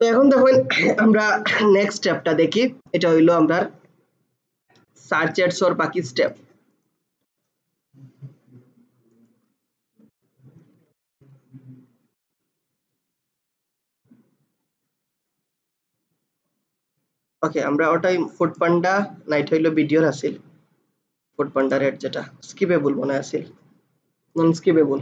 তো এখন দেখুন আমরা নেক্সট স্টেপটা দেখি, এটা হইলো আমরা সার্চ অ্যাডস ওর বাকি স্টেপ। ওকে, আমরা ওটাই ফুড পান্ডা নাইট হইলো ভিডিওর আসিল, ফুড পান্ডা রেট যেটা স্কিপেবল মনে আসিল, নন স্কিপেবল।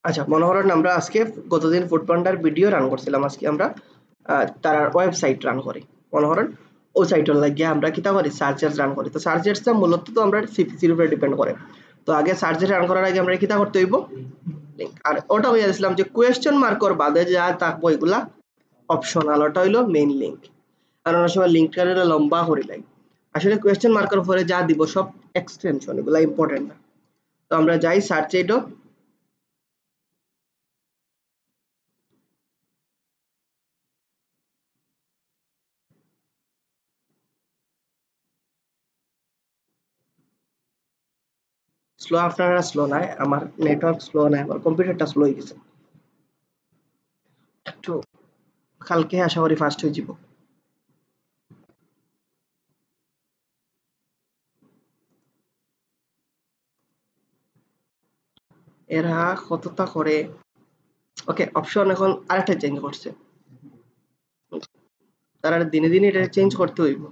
আচ্ছা, মনে করেন আমরা আজকে গতদিন ফুড পান্ডার ভিডিও রান করছিলাম, আজকে আমরা তার ওয়েবসাইট রান করি। মনে করেন ওই সাইটের লাগিয়ে আমরা কিতা করি, সার্চেস রান করি। তো সার্চেসটা মূলত তো আমরা সিপিসির উপরে ডিপেন্ড করে। তো আগে সার্চেস রান করার আগে আমরা কিতা করতে হইব, লিঙ্ক। আর ওটা হইয়া দিয়েছিলাম যে কোয়েশ্চেন মার্কর বাদে যা থাকবো এগুলা অপশনাল, ওটা হইলো মেইন লিঙ্ক। আর অনেক সময় লিঙ্কটা লম্বা করে লাই, আসলে কোয়েশ্চেন মার্কের পরে যা দিব সব এক্সটেনশন, এগুলা ইম্পর্টেন্ট না। তো আমরা যাই সার্চ এইটো, স্লো আপনারা স্লো নাই, আমার নেটওয়ার্ক স্লো নাই, আমার কম্পিউটারটা স্লো হয়ে গেছে একটু, কালকে আশা করি ফাস্ট হয়ে যাব। এরা কতটা করে। ওকে, অপশন এখন আরেকটা চেঞ্জ করছে, তারা দিনে দিনে এটা চেঞ্জ করতে হইব।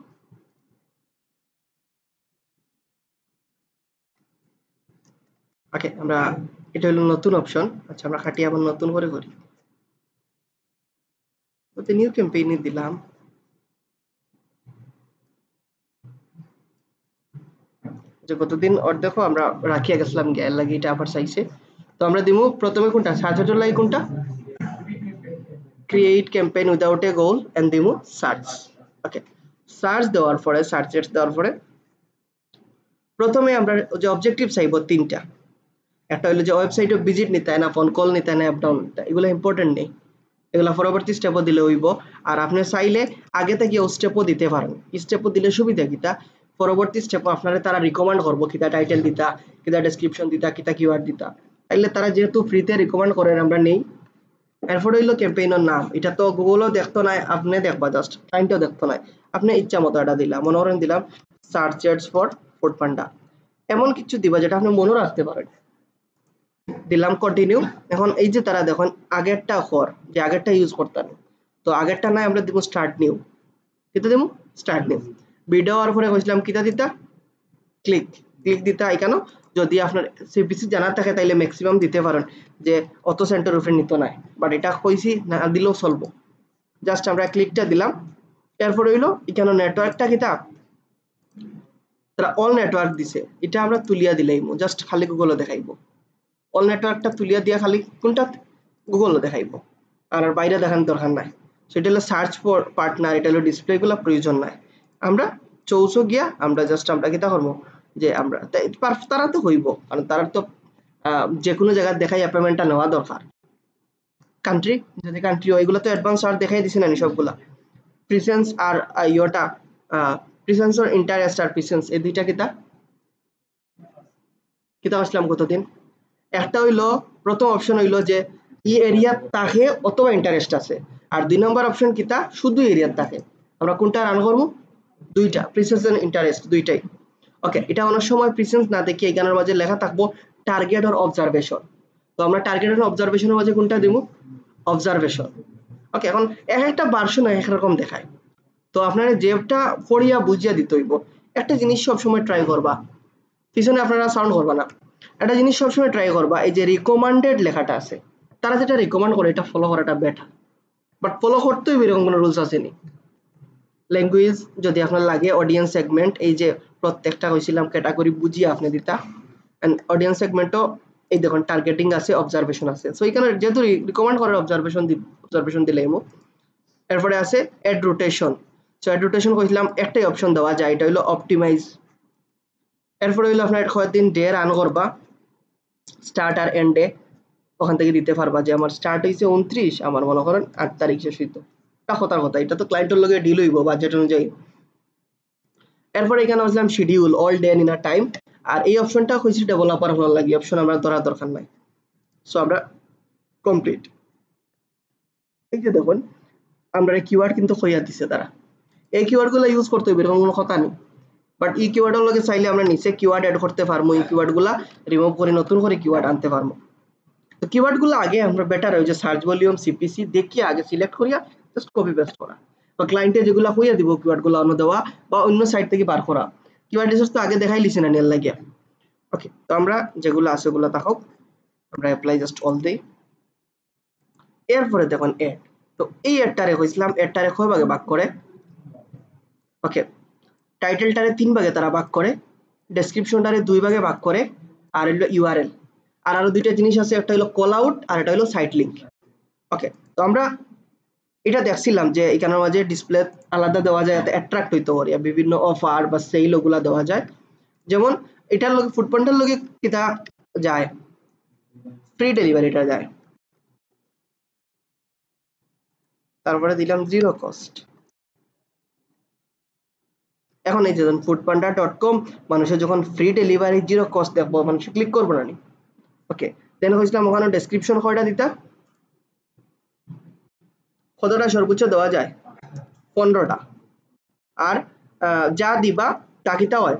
ওকে, আমরা এটা হলো নতুন অপশন। আচ্ছা, আমরা খাটিয়ে আবার নতুন করে করি, ওতে নিউ ক্যাম্পেইনে দিলাম। যে কতদিন ওর দেখো আমরা রাখিয়া গেছিলাম গ্যাল লাগি, এটা আবার চাইছে। তো আমরা দিব প্রথমে কোনটা, সার্চের লাগি কোনটা, create campaign without a goal and দিব সার্চ। ওকে, সার্চ দেওয়ার পরে, সার্চেস দেওয়ার পরে প্রথমে আমরা যে অবজেক্টিভ চাইবো তিনটা। একটা হলো যে ওয়েবসাইটে ভিজিট নিতে হয় না, ফোন কল নিতে হয় না, অ্যাপ ডাউন নিতে, এগুলো ইম্পর্টেন্ট নেই, এগুলো পরবর্তী স্টেপও দিলে হইব। আর আপনি চাইলে আগে থেকে ও স্টেপও দিতে পারেন। স্টেপও দিলে সুবিধা কিতা, পরবর্তী স্টেপও আপনারা তারা রিকমেন্ড করবো কিতা টাইটেল দিতা, কিতা ডেসক্রিপশন দিতা, কিতা কিওয়ার্ড দিতা, তাইলে তারা যেহেতু ফ্রিতে রিকমেন্ড করেন আমরা নেই। এরপর হইলো ক্যাম্পেইনের নাম, এটা তো গুগলও দেখতো নাই, আপনি দেখবা জাস্ট, ক্লায়েন্টও দেখতো নাই, আপনি ইচ্ছা মতো এটা দিলাম, মনে করেন দিলাম সার্চ অ্যাডস ফর ফুড পান্ডা, এমন কিছু দিবা যেটা আপনি মনে রাখতে পারেন। দিলাম কন্টিনিউ। এখন এই যে তারা দেখুন আগেরটা কর, যে আগেরটা ইউজ করতাম, তো আগেরটা নাই আমরা দিব স্টার্ট নিউ, কিতা দেবো স্টার্ট নিউ। ভিডিও হওয়ার পরে কইছিলাম কিতা দিতা, ক্লিক, ক্লিক দিতা এখানে। যদি আপনার সিপিসি জানা থাকে তাইলে ম্যাক্সিমাম দিতে পারেন, যে অত সেন্টার উপরে নিত নাই, বাট এটা কইছি না দিলেও চলবো। জাস্ট আমরা ক্লিকটা দিলাম। এরপর হইলো এখানে নেটওয়ার্কটা কিতা, তারা অল নেটওয়ার্ক দিছে, এটা আমরা তুলিয়া দিলাইমু, জাস্ট খালি গুগলও দেখাইবো। অল নেটওয়ার্কটা তুলিয়া দিয়া খালি কোনটা গুগলও দেখাইবো, আর বাইরে দেখানোর দরকার নাই। সেটা হলো সার্চ ফর পার্টনার, এটা হলো ডিসপ্লে, এগুলো প্রয়োজন নাই। আমরা চৌসো গিয়া আমরা জাস্ট আমরা কিতা করবো, যে আমরা তারা তো হইব, কারণ তারা তো যে কোনো জায়গায় দেখাই অ্যাপয়েন্টমেন্টটা নেওয়া দরকার। কান্ট্রি, যদি কান্ট্রি হয় এগুলো তো অ্যাডভান্স আর দেখাই দিছে না সবগুলা। প্রিসেন্স আর ইয়োটা, প্রিসেন্স আর ইন্টারেস্ট আর প্রিসেন্স, এই দুইটা কিতা কিতা আসলাম কতদিন। একটা হইলো প্রথম অপশন হইলো যে ই এরিয়া তাকে অথবা ইন্টারেস্ট আছে, আর 2 নম্বর অপশন কিতা শুধু এরিয়া থাকে। আমরা কোনটা রান করব, দুইটা প্রিসেন্স এন্ড ইন্টারেস্ট দুইটাই। ওকে, এটা অনেক সময় প্রিসেন্স না দেখি এখানের মাঝে লেখা থাকবো টার্গেট আর অবজারভেশন, তো আমরা টার্গেট আর অবজারভেশনের মাঝে কোনটা দিব, অবজারভেশন। ওকে, এখন এক একটা ভার্সন এক রকম দেখায়, তো আপনারা যেটা পড়িয়া বুঝিয়া দিতে হইব। একটা জিনিস সব সময় ট্রাই করবা, পিছনে আপনারা সাউন্ড করবা না, একটা জিনিস সবসময় ট্রাই করবা, এই যে রিকমেন্ডেড লেখাটা আছে, তারা যেটা রিকমেন্ড করে এটা ফলো করাটা বেটার, বাট ফলো করতেই এরকম কোনো রুলস আসেনি। ল্যাঙ্গুয়েজ যদি আপনার লাগে, অডিয়েন্স সেগমেন্ট, এই যে প্রত্যেকটা হয়েছিলাম ক্যাটাগরি বুঝিয়ে আপনি দিতা, এন্ড অডিয়েন্স সেগমেন্টও এই দেখুন টার্গেটিং আছে, অবজারভেশন আছে, সো এখানে যেহেতু রিকমেন্ড করার অবজারভেশন দিলে এমো। এরপরে আছে ad rotation, so ad rotation কইছিলাম একটাই অপশন দেওয়া যায়, এটা হলো অপটিমাইজ। এরপরে হইলো আপনার কয়েকদিন ডে রান করবা, স্টার্ট আর এন্ড ডে, ওখান থেকে দিতে পারবা যে আমার স্টার্ট হয়েছে 29, আমার মনে করেন 8 তারিখ শেষ হইতো। এটা কথার কথা, এটা তো ক্লায়েন্টের লগে ডিল হইব বাজেট অনুযায়ী। এরপরে এখানে আসলাম schedule all day in a time, আর এই অপশনটা হয়েছে ডেভেলপার হওয়ার লাগে, অপশন আমরা ধরার দরকার নাই। সো আমরা কমপ্লিট। এই যে দেখুন আমরা কিওয়ার্ড কিন্তু হইয়া দিছে তারা, এই কিওয়ার্ড গুলো ইউজ করতে হবে এরকম কোনো কথা নেই। বাট এই কিওয়ার্ডের লগে চাইলে আমরা নিচে কিওয়ার্ড অ্যাড করতে পারবো, এই কিওয়ার্ড গুলা রিমুভ করে নতুন করে কিওয়ার্ড আনতে পারবো। তো কিওয়ার্ড গুলো আগে আমরা বেটার হয় যে সার্চ ভলিউম সিপিসি দেখিয়ে আগে সিলেক্ট করিয়া জাস্ট কপি পেস্ট করা, বা ক্লায়েন্টে যেগুলো হইয়া দিব কিওয়ার্ড গুলো অন্য দেওয়া বা অন্য সাইট থেকে বার করা। কিওয়ার্ড রিসোর্স তো আগে দেখাই লিছি না নেল লাগিয়া। ওকে, তো আমরা যেগুলো আছে ওগুলো দেখাও, আমরা অ্যাপ্লাই জাস্ট অল দেই। এরপরে দেখুন এড, তো এই এডটারে হইছিলাম এডটারে কয় ভাগে ভাগ করে, ওকে টাইটেলটারে 3 ভাগে তারা ভাগ করে, ডেসক্রিপশনটারে 2 ভাগে ভাগ করে, আর হলো ইউআরএল, আর আরো দুইটা জিনিস আছে, একটা হলো কল আউট আর এটা হলো সাইট লিংক। ওকে, তো আমরা এটা দেখছিলাম যে এখানের মাঝে ডিসপ্লে আলাদা দেওয়া যায়, যাতে অ্যাট্রাক্ট হইতে পারে, বিভিন্ন অফার বা সেল ওগুলা দেওয়া যায়। যেমন এটার লগে ফুডপান্ডার লগে কিটা যায়, ফ্রি ডেলিভারিটা যায়। তারপরে দিলাম জিরো কস্ট। এখন এই যে foodpanda.com মানুষের যখন ফ্রি ডেলিভারি জিরো কস্ট দেখবো মানুষ ক্লিক করবো না নি। ওকে, দেন হইছিলাম ওখানে ডেসক্রিপশন কয়টা দিতা, কতটা সর্বোচ্চ দেওয়া যায় 15টা, আর যা দিবা তা কিতা হয়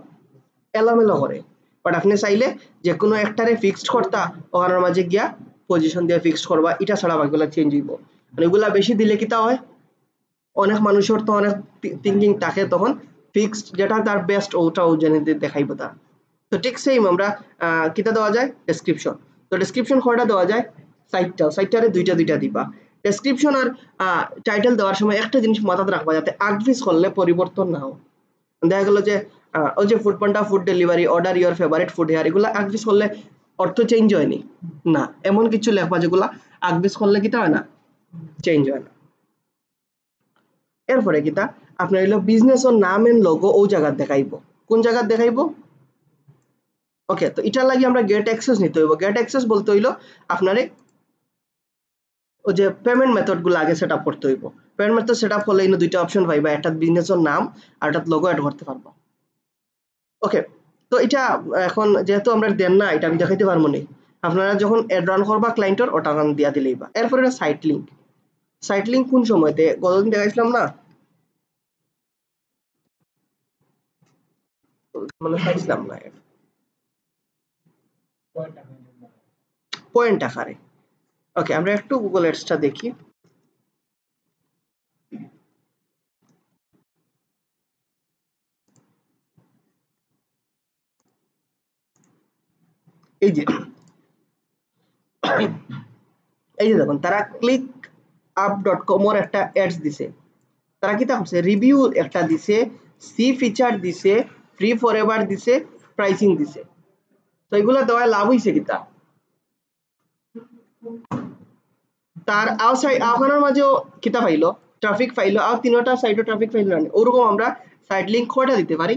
এলোমেলো করে। বাট আপনি চাইলে যে কোনো একটারে ফিক্সড করতা, ওখানের মাঝে গিয়া পজিশন দিয়ে ফিক্সড করবা, এটা ছাড়া বাকিগুলো চেঞ্জ হইব। মানে এগুলা বেশি দিলে কিতা হয়, অনেক মানুষের তো অনেক থিঙ্কিং থাকে, তখন ফিক্সড যেটা তার বেস্ট ওটাও জেনে দেখাইব তার। তো ঠিক সেম আমরা কিতা দেওয়া যায় ডেসক্রিপশন, তো ডেসক্রিপশন কয়টা দেওয়া যায় 4টারে দুইটা দুইটা দিবা। ডেসক্রিপশন আর টাইটেল দেওয়ার সময় একটা জিনিস মাথাতে রাখবা, যাতে আগফিস করলে পরিবর্তন না হয়। দেখা গেল যে ওই যে Foodpanda food delivery order your favourite food here, এগুলো আগফিস করলে অর্থ চেঞ্জ হয়নি না, এমন কিছু লেখবা যেগুলা আগফিস করলে কিতা হয় না, চেঞ্জ হয় না। এরপরে কিতা আপনার হইলো বিজনেসের নাম এন্ড লোগো ও জায়গা দেখাইবো, কোন জায়গা দেখাইবো। ওকে, তো এটার লাগি আমরা গেট অ্যাক্সেস নিতে হইব। গেট অ্যাক্সেস বলতে হইলো আপনারে ওই যে পেমেন্ট মেথড গুলো আগে সেটআপ করতে হইব। পেমেন্ট মেথড সেটআপ হলে ইনো দুইটা অপশন পাইবা, একটা বিজনেসের নাম আর একটা লোগো অ্যাড করতে পারবো। ওকে, তো এটা এখন যেহেতু আমরা দেন না, এটা আমি দেখাইতে পারবো না। আপনারা যখন অ্যাড রান করবা ক্লায়েন্টের, ওটা রান দিয়া দিলেই বা। এরপরে এটা সাইট লিংক। সাইট লিংক কোন সময়তে গতদিন দেখাইছিলাম না, মানে পাইছিলাম না পয়েন্ট আকারে। ওকে, আমরা একটু গুগল অ্যাডসটা দেখি। এই যে এই যে দেখুন তারা ক্লিক আপ.com এর একটা অ্যাডস দিছে, তারা কি তা করছে রিভিউ একটা দিছে, সি ফিচার দিছে, ফ্রি ফরএভার দিছে, প্রাইসিং দিছে। তো এগুলা দেওয়ায় লাভ হইছে কিতা, তার আউটসাইড আপনার মাঝেও কিতা পাইলো ট্রাফিক পাইলো, আর তিনটা সাইডে ট্রাফিক পাইলো না, ওরকম আমরা সাইড লিংক কয়টা দিতে পারি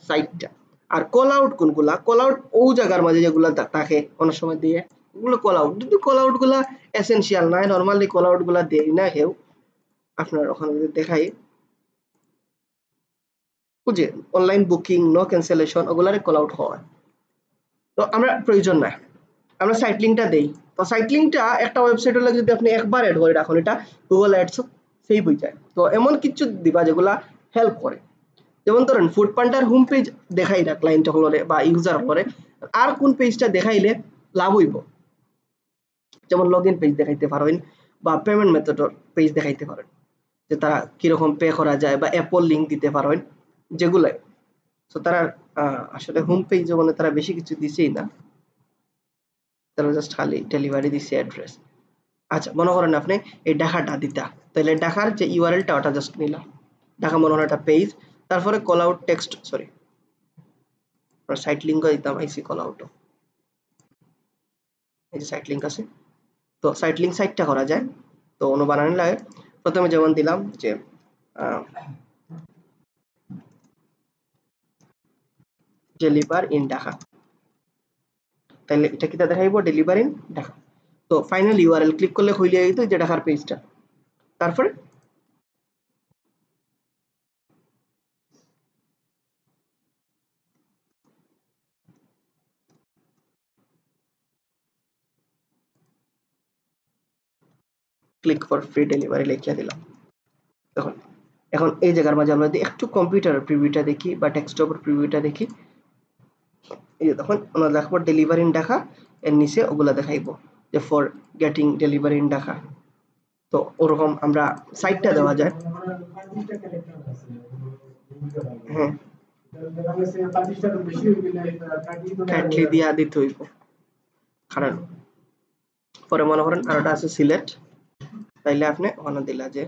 60টা। আর কল আউট কোনগুলা, কল আউট ও জায়গার মাঝে যেগুলা থাকে অনেক সময় দিয়ে, ওগুলো কল আউট, কিন্তু কল আউট গুলা এসেনশিয়াল না, নরমালি কল আউট গুলা দেই না কেউ। আপনার ওখানে যদি দেখাই বুঝে অনলাইন বুকিং নো ক্যান্সেলেশন ওগুলারে কল আউট হয়, তো আমরা প্রয়োজন নাই, আমরা সাইট লিংকটা দেই। তো সাইট লিংকটা একটা ওয়েবসাইটের লাগে যদি আপনি একবার অ্যাড করে রাখুন, এটা গুগল অ্যাডস সেভ হয়ে যায়। তো এমন কিছু দিবা যেগুলা হেল্প করে, যেমন ধরেন ফুডপান্ডার হোম পেজ দেখাই না ক্লায়েন্ট হলরে বা ইউজার হলরে, আর কোন পেজটা দেখাইলে লাভ হইব, যেমন লগ ইন পেজ দেখাইতে পারেন বা পেমেন্ট মেথডের পেজ দেখাইতে পারেন, যে তারা কিরকম পে করা যায়, বা অ্যাপল লিঙ্ক দিতে পারেন যেগুলো। তো তারা আসলে হোম পেজে মানে তারা বেশি কিছু দিছেই না, তারা জাস্ট খালি ডেলিভারি দিছে অ্যাড্রেস। আচ্ছা, মনে করেন আপনি এই ঢাকাটা দিতা, তাহলে ঢাকার যে ইউআরএলটা ওটা জাস্ট নিলাম, ঢাকা মনে হয় একটা পেজ, তারপরে কল আউট টেক্সট, সরি আমরা সাইট লিংকও দিতাম, আইসি কল আউটও, এই যে সাইট লিংক আছে। তো সাইট লিংক সাইটটা করা যায়, তো অন্য বানানো লাগে। প্রথমে যেমন দিলাম যে ডেলিভার ইন ঢাকা, তাহলে এটা কিটা দেখাইবো ডেলিভার ইন ঢাকা। তো ফাইনাল ইউআরএল ক্লিক করলে খুলে যেত যে টাকার পেজটা। তারপরে ক্লিক ফর ফ্রি ডেলিভারি লিখে দিলাম। দেখুন এখন এই জায়গার মাঝে আমরা যদি একটু কম্পিউটার প্রিভিউটা দেখি বা ডেস্কটপের প্রিভিউটা দেখি, এই যে তখন আমরা দেখবো ডেলিভারি ইন ঢাকা, এর নিচে ওগুলা দেখাইবো যে for getting delivery in Dhaka. তো ওরকম আমরা সাইটটা দেওয়া যায়। হ্যাঁ কাটলি দিয়া দিতে হইব, কারণ পরে মনে করেন আরোটা আছে সিলেট, তাইলে আপনি ওখানে দিলা যে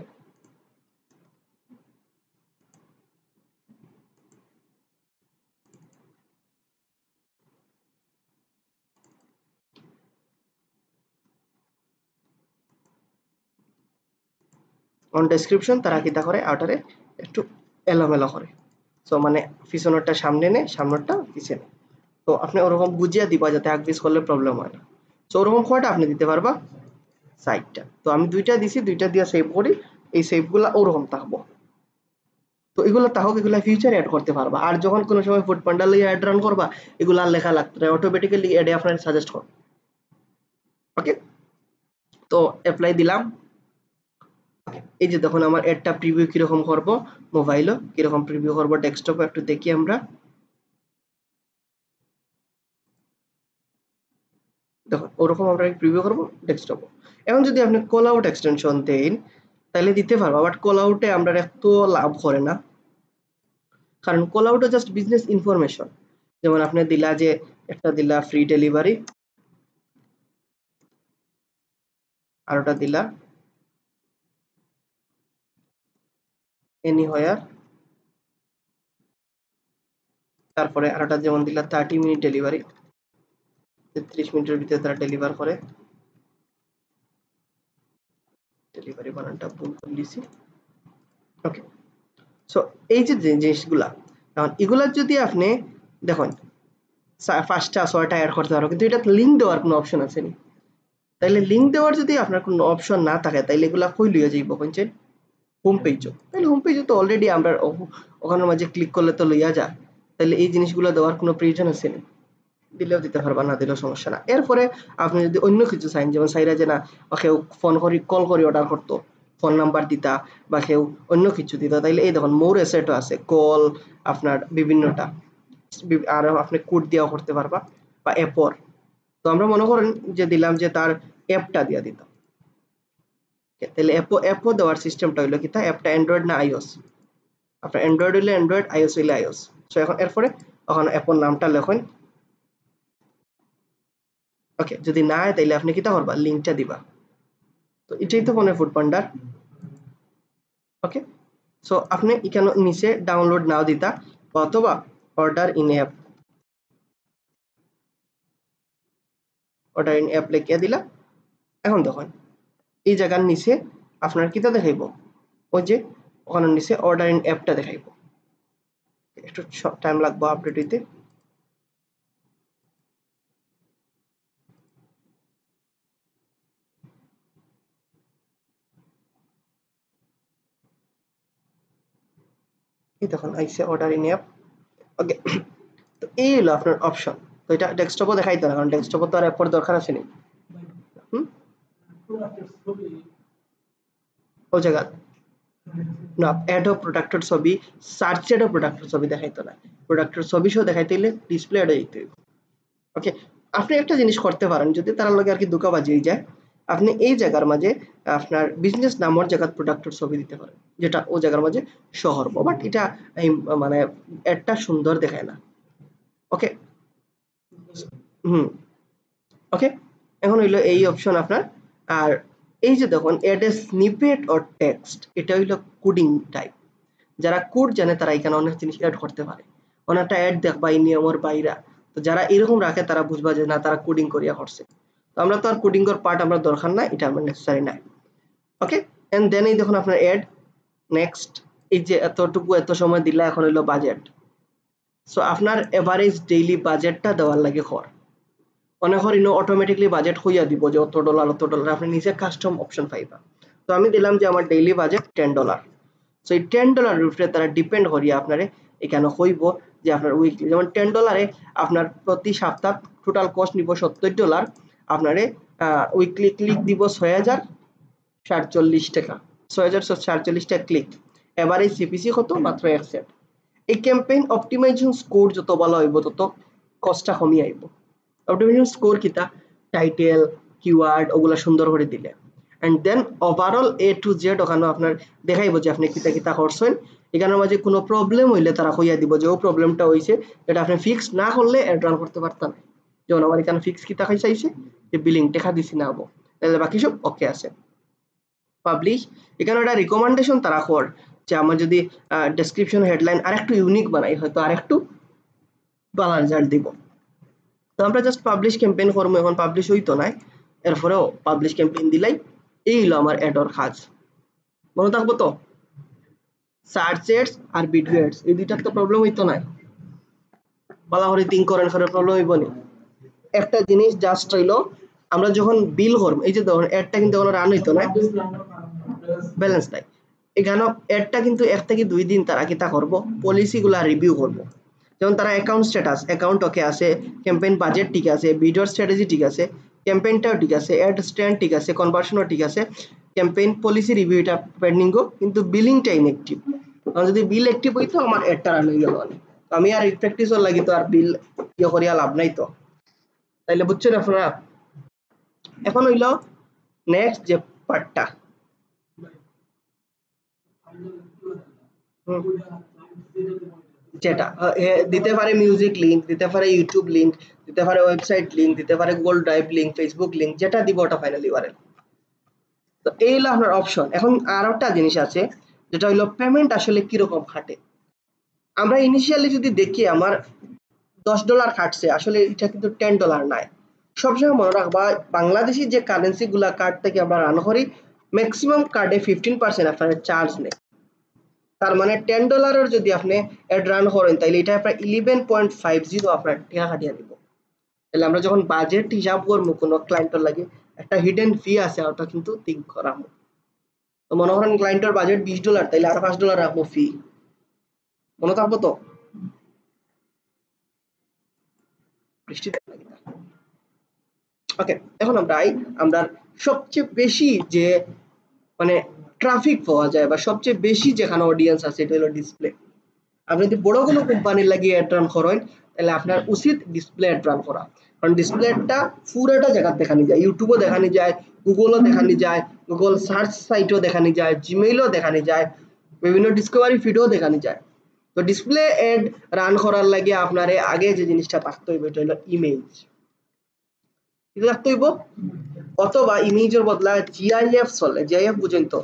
অন ডেসক্রিপশন তারা কিতা করে আউটারে একটু এলোমেলো করে, সো মানে পিছনেরটা সামনে নে, সামনেরটা পিছনে। তো আপনি ওরকম বুঝিয়ে দিবা যাতে আকবিস করলে প্রবলেম হয় না। সো ওরকম কয়টা আপনি দিতে পারবা, সাইটটা। তো আমি দুইটা দিছি, দুইটা দিয়ে সেভ করি, এই সেভগুলা ওরকম থাকবো। তো এগুলো তাহলে এগুলো ফিউচারে অ্যাড করতে পারবা। আর যখন কোনো সময় ফুড পান্ডা লিয়ে অ্যাড রান করবা, এগুলো আর লেখা লাগতো না, অটোমেটিক্যালি অ্যাডে আপনার সাজেস্ট করবে। ওকে, তো অ্যাপ্লাই দিলাম। এই যে দেখুন আমার অ্যাডটা প্রিভিউ কিরকম করবো, মোবাইলও কিরকম প্রিভিউ করবো, ডেস্কটপে একটু দেখি আমরা। দেখুন ওরকম আমরা প্রিভিউ করবো ডেস্কটপে। এখন যদি আপনি কল আউট এক্সটেনশন দেন তাহলে দিতে পারবা, বাট কল আউটে আমরা এত লাভ করে না, কারণ কল আউটে জাস্ট বিজনেস ইনফরমেশন। যেমন আপনি দিলা যে একটা দিলা ফ্রি ডেলিভারি, আর ওটা দিলা এনিহোয়ার, তারপরে আরেকটা যেমন দিলা 30 মিনিট ডেলিভারি, 33 মিনিটের ভিতরে তারা ডেলিভার করে। ডেলিভারি বানানটা ভুল করে দিছি। ওকে, সো এই যে জিনিসগুলা, এখন এগুলা যদি আপনি দেখুন 5টা 6টা অ্যাড করতে পারো, কিন্তু এটা লিঙ্ক দেওয়ার কোনো অপশন আছে নি। তাইলে লিঙ্ক দেওয়ার যদি আপনার কোনো অপশন না থাকে তাইলে এগুলা কই লইয়া যাইব কোনছেন, হোম পেজও। তাহলে হোম পেজে তো অলরেডি আমরা ওখানের মাঝে ক্লিক করলে তো লইয়া যায়, তাহলে এই জিনিসগুলো দেওয়ার কোনো প্রয়োজন আছে না। দিলেও দিতে পারবা, না দিলেও সমস্যা না। এরপরে আপনি যদি অন্য কিছু চাইন, যেমন চাইরা যে না কেউ ফোন করি কল করে অর্ডার করতো, ফোন নাম্বার দিতা বা কেউ অন্য কিছু দিতা, তাইলে এই দেখুন মোর এসেটও আছে, কল আপনার বিভিন্নটা, আর আপনি কোড দিয়েও করতে পারবা বা অ্যাপর। তো আমরা মনে করেন যে দিলাম যে তার অ্যাপটা দিয়ে দিতাম, তাহলে অ্যাপও দেওয়ার সিস্টেমটা হইলো কি, তা অ্যাপটা অ্যান্ড্রয়েড না আইওএস, আপনার অ্যান্ড্রয়েড হইলে অ্যান্ড্রয়েড, আইওএস হইলে আইওএস। সো এখন এরপরে এখন অ্যাপর নামটা লেখেন। ওকে, যদি না হয় তাইলে আপনি কিতা করবা, লিঙ্কটা দিবা। তো এটাই তো মনে ফুড পান্ডার। ওকে, সো আপনি এখানে নিচে ডাউনলোড নাও দিতা অথবা order in app, order in app লিখে দিলা। এখন দেখুন এই জায়গার নিচে আপনার কিতা দেখাইব, ওই যে ওখানে নিচে অর্ডার ইন অ্যাপটা দেখাইব। একটু টাইম লাগবে আপডেট হইতে। এই দেখুন আইসে অর্ডার ইন অ্যাপ। ওকে, তো এই হলো আপনার অপশন। তো এটা ডেস্কটপও দেখাইতো না, কারণ ডেস্কটপে তো আর অ্যাপের দরকার আছে নি। হুম, ওই জায়গা না অ্যাডও প্রোডাক্টের ছবি, সার্চেডও প্রোডাক্টের ছবি দেখাইতো না, প্রোডাক্টের ছবি সহ দেখাইতে হইলে ডিসপ্লে অ্যাডে যেতে হইব। ওকে, আপনি একটা জিনিস করতে পারেন যদি তার লগে আর কি ধোঁকাবাজি হয়ে যায়, আপনি এই জায়গার মাঝে আপনার বিজনেস নামের জায়গা প্রোডাক্টের ছবি দিতে পারেন, যেটা ও জায়গার মাঝে শহর, বাট এটা মানে একটা সুন্দর দেখায় না। ওকে, হুম, ওকে, এখন হইলো এই অপশন আপনার। আর এই যে দেখুন ad a snippet or text, এটা হইলো কোডিং টাইপ। যারা কোড জানে তারা এখানে অনেক জিনিস অ্যাড করতে পারে, অনেকটা অ্যাড দেখবা এই নিয়মের বাইরা। তো যারা এরকম রাখে তারা বুঝবা যে না তারা কোডিং করিয়া করছে। তো আমরা তো আর কোডিং এর পার্ট আমরা দরকার নাই, এটা আমরা নেসেসারি নাই। ওকে, এন্ড দেন এই দেখুন আপনার অ্যাড নেক্সট, এই যে এতটুকু এত সময় দিলা, এখন হইলো বাজেট। সো আপনার এভারেজ ডেইলি বাজেটটা দেওয়ার লাগে খর। অনেক হরিনো অটোমেটিকলি বাজেট হইয়া দিব যে অত ডলার আপনি নিচে কাস্টম অপশন পাইবা। তো আমি দিলাম যে আমার ডেইলি বাজেট $10। সো এই $10 উপরে তারা ডিপেন্ড করিয়া আপনারে এখানে হইব যে আপনার উইকলি, যেমন $10 আপনার প্রতি সপ্তাহ টোটাল কস্ট নিব $70, আপনারে উইকলি ক্লিক দিব 6047 টাকা, 6047 টাকা ক্লিক। এবারে সিপিসি কত? মাত্র 1 সেন্ট। এই ক্যাম্পেইন অপটিমাইজেশন স্কোর যত ভালো হইব তত কস্টটা কমি আইব। অপটিমাইজেশন স্কোর কিতা? টাইটেল, কিওয়ার্ড ওগুলা সুন্দর করে দিলে and then overall A to Z ওখানে আপনার দেখাইব যে আপনি কিতা কিতা করছেন। এখানের মাঝে কোনো প্রবলেম হইলে তারা কইয়া দিব যে ও প্রবলেমটা হইছে, এটা আপনি ফিক্স না করলে অ্যাড রান করতে পারতেন। যেমন আমার এখানে ফিক্স কিতা চাইছে যে বিলিং টেকা দিছি না হবো, তাহলে বাকি সব ওকে আছে। পাবলিশ, এখানে একটা রিকমেন্ডেশন তারা কর যে আমার যদি ডেসক্রিপশন হেডলাইন আরেকটু ইউনিক বানাই হয়তো আরেকটু ভালো রেজাল্ট দিব। তো আমরা জাস্ট পাবলিশ ক্যাম্পেইন করবো, এখন পাবলিশ হইতো নাই, এরপরেও পাবলিশ ক্যাম্পেইন দিলাই। এই হলো আমার অ্যাডর কাজ, মনে থাকবো তো? সার্চ এডস আর ভিডিও এডস এই দুইটার তো প্রবলেম হইতো নাই, ভালো করে থিঙ্ক করেন, করে প্রবলেম হইব নি? একটা জিনিস জাস্ট হইলো আমরা যখন বিল করবো, এই যে ধরুন অ্যাডটা কিন্তু কোনো রান হইতো না, ব্যালেন্স নাই। এখানে অ্যাডটা কিন্তু 1 থেকে 2 দিন তারা কিতা করবো, পলিসিগুলা রিভিউ করবো। যেমন তারা অ্যাকাউন্ট স্ট্যাটাস, অ্যাকাউন্ট ওকে আছে, ক্যাম্পেইন বাজেট ঠিক আছে, ভিডিও স্ট্র্যাটেজি ঠিক আছে, ক্যাম্পেইনটাও ঠিক আছে, অ্যাড স্ট্যান্ড ঠিক আছে, কনভার্সনও ঠিক আছে, ক্যাম্পেইন পলিসি রিভিউটা পেন্ডিংও, কিন্তু বিলিংটা ইনঅ্যাক্টিভ। কারণ যদি বিল অ্যাক্টিভ হইতো আমার অ্যাডটা রান হয়ে গেল, আমি আর প্র্যাকটিসও লাগি তো আর বিল ইয়ে করিয়া লাভ নাই তো, তাইলে বুঝছেন আপনারা? এখন হইল নেক্সট যে পার্টটা, যেটা দিতে পারে মিউজিক লিংক, দিতে পারে ইউটিউব লিংক, দিতে পারে ওয়েবসাইট লিংক, দিতে পারে Google drive link, Facebook link, যেটা দিব ওটা ফাইনাল ইউআরএল। তো এই হলো আপনার অপশন। এখন আর একটা জিনিস আছে যেটা হলো পেমেন্ট আসলে কিরকম খাটে। আমরা ইনিশিয়ালি যদি দেখি আমার $10 খাটছে, আসলে এটা কিন্তু $10 নাই। সবসময় মনে রাখবা বাংলাদেশি যে কারেন্সি গুলা কার্ড থেকে আমরা রান করি, ম্যাক্সিমাম কার্ডে 15% আপনার চার্জ নেই। তার মানে $10 যদি আপনি অ্যাড রান করেন তাহলে এটা আপনার 11.50 আপনার টাকা কাটিয়ে দিব। তাহলে আমরা যখন বাজেট হিসাব করবো কোনো ক্লায়েন্টের লাগে, একটা হিডেন ফি আছে, ওটা কিন্তু থিঙ্ক করা। তো মনে করেন ক্লায়েন্টের বাজেট $20, তাহলে আরো $5 রাখবো ফি, মনে থাকবো তো? ওকে, এখন আমরা সবচেয়ে বেশি যে মানে ট্রাফিক পাওয়া যায় বা সবচেয়ে বেশি যেখানে অডিয়েন্স আছে এটা হলো ডিসপ্লে। আপনি যদি বড় কোনো কোম্পানির লাগিয়ে অ্যাড রান করেন তাহলে আপনার উচিত ডিসপ্লে অ্যাড রান করা, কারণ ডিসপ্লেটা পুরোটা জায়গা দেখানো যায়, ইউটিউবও দেখানো যায়, গুগলও দেখানো যায়, গুগল সার্চ সাইটও দেখানো যায়, জিমেইলও দেখানো যায়, বিভিন্ন ডিসকভারি ফিডও দেখানো যায়। তো ডিসপ্লে অ্যাড রান করার লাগে আপনার আগে যে জিনিসটা থাকতে হইবে এটা হলো ইমেজ, এটা থাকতে হইব, অথবা ইমেজের বদলা জিআইএফ চলে। জিআইএফ বুঝেন তো?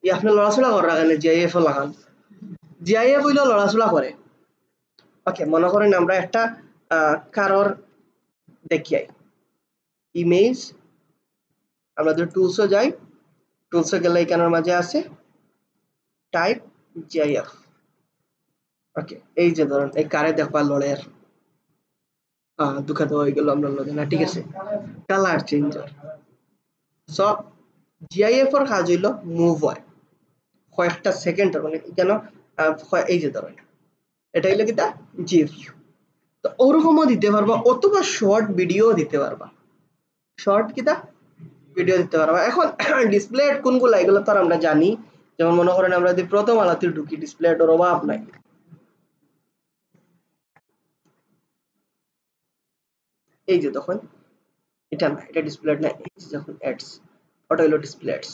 আপনি লড়াচড়া করার কারণে জিআইএফ লাগান, জিআইএফ হইলো লড়াচড়া করে। ওকে, মনে করেন আমরা একটা কারোর দেখিয়াই ইমেজ, আমরা যদি টুলসে যাই, টুলসে গেলে এখানের মাঝে আছে টাইপ জিআইএফ। ওকে, এই যে ধরুন এই কারে দেখবা লড়ের দুঃখাত হয়ে গেল আমরা লড়ে না, ঠিক আছে, কালার চেঞ্জার। সো জিআইএফ এর কাজ হইলো মুভ হয় কয়েকটা সেকেন্ড, মানে কেন এই যে ধরেন এটা হইলো কি তা জিফ, তো ওরকমও দিতে পারবা, অথবা শর্ট ভিডিও দিতে পারবা, শর্ট কিতা ভিডিও দিতে পারবা। এখন ডিসপ্লে কোনগুলো এগুলো তো আমরা জানি, যেমন মনে করেন আমরা যদি প্রথম আলোতে ঢুকি ডিসপ্লে এর অভাব নাই, এই যে তখন এটা না, এটা ডিসপ্লে না, এই যে যখন অ্যাডস, ওটা হলো ডিসপ্লে অ্যাডস।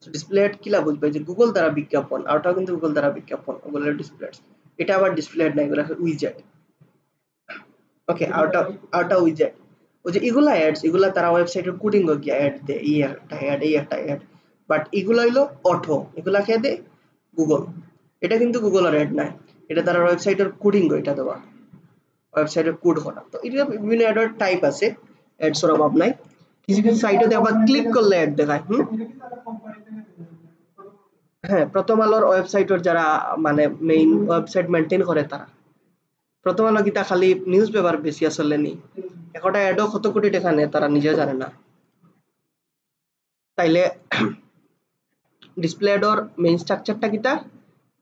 তো ডিসপ্লে অ্যাড কিলা বুঝবে যে গুগল দ্বারা বিজ্ঞাপন, আর ওটাও কিন্তু গুগল দ্বারা বিজ্ঞাপন, ওগুলো ডিসপ্লে অ্যাডস। এটা আবার ডিসপ্লে অ্যাড না, এগুলো উইজেট। ওকে, আউটা উইজেট, ওই যে এগুলা অ্যাডস, এগুলা তারা ওয়েবসাইটের কোডিং এ গিয়ে অ্যাড দেয়, এই একটা অ্যাড, এই একটা অ্যাড, বাট এগুলা হইলো অটো, এগুলা খেয়ে দেয় গুগল। এটা কিন্তু গুগলের অ্যাড নাই, এটা তারা ওয়েবসাইটের কোডিং এটা দেওয়া, ওয়েবসাইটের কোড করা। তো এটা বিভিন্ন অ্যাডের টাইপ আছে, অ্যাডসের অভাব নাই। কিছু কিছু সাইটে দেখবা ক্লিক করলে অ্যাড দেখায়। হ্যাঁ, প্রথম আলোর ওয়েবসাইটের যারা মানে মেইন ওয়েবসাইট মেইনটেইন করে তারা প্রথম আলো কিতা খালি নিউজ পেপার বেশি আসলে নি একটা অ্যাডও কত কোটি টাকা নেয় তারা নিজে জানে না তাইলে ডিসপ্লে অ্যাডর মেইন স্ট্রাকচারটা কিতা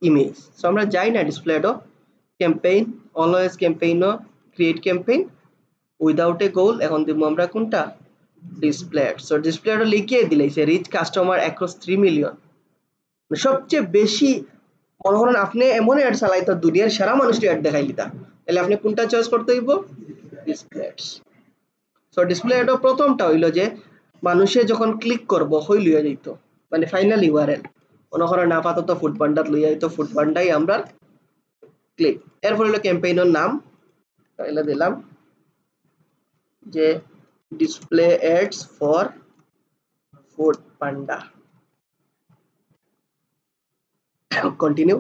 ইমেজ সো আমরা যাই না ডিসপ্লে অ্যাডও ক্যাম্পেইন অলওয়েজ ক্যাম্পেইনও create campaign without a goal এখন দিব আমরা কোনটা ডিসপ্লে অ্যাড সো ডিসপ্লে অ্যাডও লিখিয়ে দিলাইছে রিচ কাস্টমার অ্যাক্রস 3 মিলিয়ন সবচেয়ে বেশি মনে করেন আপনি এমন অ্যাড চালাইতো দুনিয়ার সারা মানুষকে অ্যাড দেখাই লিতা তাহলে আপনি কোনটা চয়েস করতে হইব ডিসপ্লে অ্যাডস সো ডিসপ্লে অ্যাডও প্রথমটা হইলো যে মানুষে যখন ক্লিক করব হই লইয়া যাইত মানে ফাইনাল ইউআরএল মনে করেন আপাতত ফুড পান্ডাত লইয়া যাইতো ফুড পান্ডাই আমরা ক্লিক এরপর হলো ক্যাম্পেইনের নাম তাহলে দিলাম যে display ads for food panda continue